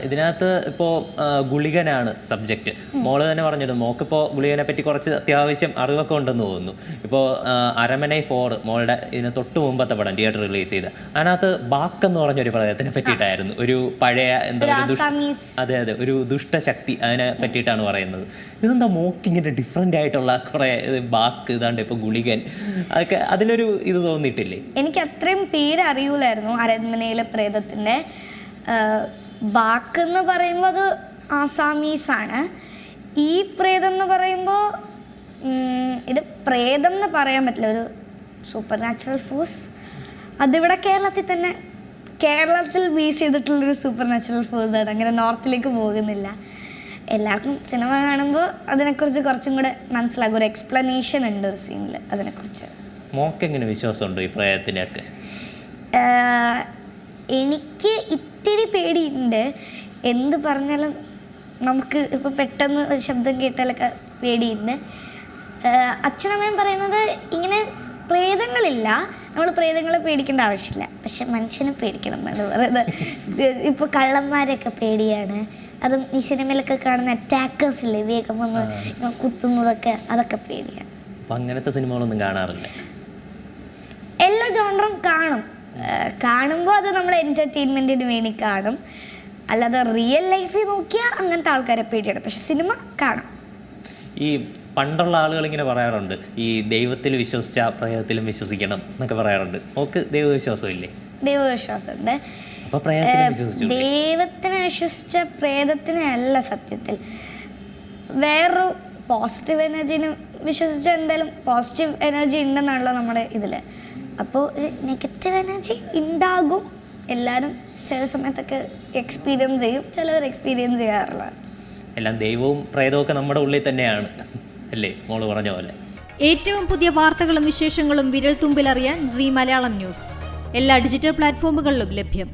ഇതിനകത്ത് ഇപ്പോൾ ഗുളികനാണ് സബ്ജക്റ്റ്. മോള് തന്നെ പറഞ്ഞിട്ട് മോക്കിപ്പോൾ ഗുളികനെ പറ്റി കുറച്ച് അത്യാവശ്യം അറിവൊക്കെ ഉണ്ടെന്ന് തോന്നുന്നു. ഇപ്പോൾ അരമനൈ 4 മോളുടെ ഇതിന് തൊട്ട് മുമ്പത്തെ പടം തിയേറ്റർ റിലീസ് ചെയ്ത് അതിനകത്ത് ബാക്ക് എന്ന് പറഞ്ഞൊരു പ്രയോഗത്തിനെ പറ്റിയിട്ടായിരുന്നു. ഒരു പഴയ എന്താ അതെ ഒരു ദുഷ്ടശക്തി അതിനെ പറ്റിയിട്ടാണ് പറയുന്നത്. ഇതെന്താ മോക്കിങ്ങനെ ഡിഫറെൻ്റ് ആയിട്ടുള്ള കുറേ ബാക്ക് ഇതാണ്ട് ഇപ്പോൾ ഗുളികൻ അതൊക്കെ അതിലൊരു ഇത് തോന്നിയിട്ടില്ലേ? എനിക്ക് അത്രയും പേര് അറിയൂലായിരുന്നു അരന്മനയിലെ പ്രേതത്തിൻ്റെ. ബാക്ക് എന്ന് പറയുമ്പോൾ അത് ആസാമീസാണ്. ഈ പ്രേതം എന്ന് പറയുമ്പോൾ ഇത് പ്രേതം എന്ന് പറയാൻ പറ്റില്ല, ഒരു സൂപ്പർ നാച്ചുറൽ ഫോഴ്സ്. അതിവിടെ കേരളത്തിൽ ബേസ് ചെയ്തിട്ടുള്ളൊരു സൂപ്പർ നാച്ചുറൽ ഫോഴ്സാണ്. അങ്ങനെ നോർത്തിലേക്ക് പോകുന്നില്ല. എല്ലാവർക്കും സിനിമ കാണുമ്പോൾ അതിനെക്കുറിച്ച് കുറച്ചും കൂടെ മനസ്സിലാകും. ഒരു എക്സ്പ്ലനേഷൻ ഉണ്ട് ഒരു സീനിൽ അതിനെക്കുറിച്ച്. മോക്കെങ്ങനെ വിശ്വാസമുണ്ടോ ഈ പ്രേതത്തിനൊക്കെ? എനിക്ക് ഇത്തിരി പേടിയുണ്ട്. എന്ത് പറഞ്ഞാലും നമുക്ക് ഇപ്പോൾ പെട്ടെന്ന് ഒരു ശബ്ദം കേട്ടാലൊക്കെ പേടിയുണ്ട്. അച്ഛനമ്മയും പറയുന്നത് ഇങ്ങനെ പ്രേതങ്ങളില്ല, നമ്മൾ പ്രേതങ്ങളെ പേടിക്കേണ്ട ആവശ്യമില്ല, പക്ഷെ മനുഷ്യനെ പേടിക്കണം എന്നാണ് പറയുന്നത്. ഇപ്പോൾ കള്ളന്മാരെയൊക്കെ പേടിയാണ്. അതും ഈ സിനിമയിലൊക്കെ കാണുന്ന അറ്റാക്കേഴ്സ് ഇല്ലേ, വേഗം വന്ന് കുത്തുന്നതൊക്കെ, അതൊക്കെ പേടിയാണ്. അപ്പം അങ്ങനത്തെ സിനിമകളൊന്നും കാണാറില്ല? എല്ലാ ജോണറും കാണുമ്പോൾ അത് നമ്മൾ എൻ്റർടൈൻമെൻറ്റിന് വേണ്ടി കാണും. അല്ലാതെ റിയൽ ലൈഫിൽ നോക്കിയാൽ അങ്ങനത്തെ ആൾക്കാരെ പേടിയാണ്, പക്ഷെ സിനിമ കാണാം. ഈ പണ്ടുള്ള ആളുകൾ ഇങ്ങനെ പറയാറുണ്ട്, ഈ ദൈവത്തിൽ വിശ്വസിച്ച പ്രേതത്തിലും വിശ്വസിക്കണം എന്നൊക്കെ പറയാറുണ്ട്. നമുക്ക് ദൈവവിശ്വാസമില്ലേ? ദൈവവിശ്വാസമുണ്ട്. ദൈവത്തിനെ വിശ്വസിച്ച പ്രേതത്തിനെ അല്ല സത്യത്തിൽ. വേറൊരു പോസിറ്റീവ് എനർജീനെ വിശ്വസിച്ച എന്തായാലും പോസിറ്റീവ് എനർജി ഉണ്ടെന്നാണല്ലോ നമ്മുടെ ഇതിൽ. അപ്പോൾ നെഗറ്റീവ് എനർജി ഉണ്ടാകും. എല്ലാവരും ചില സമയത്തൊക്കെ എക്സ്പീരിയൻസ് ചെയ്യും, ചിലവർ എക്സ്പീരിയൻസ് ചെയ്യാറില്ല. എല്ലാം ദൈവവും പ്രേതവും നമ്മുടെ ഉള്ളിൽ തന്നെയാണ് അല്ലേ മോള് പറഞ്ഞ പോലെ. ഏറ്റവും പുതിയ വാർത്തകളും വിശേഷങ്ങളും വിരൽ തുമ്പിലറിയാൻ സീ മലയാളം ന്യൂസ് എല്ലാ ഡിജിറ്റൽ പ്ലാറ്റ്ഫോമുകളിലും ലഭ്യം.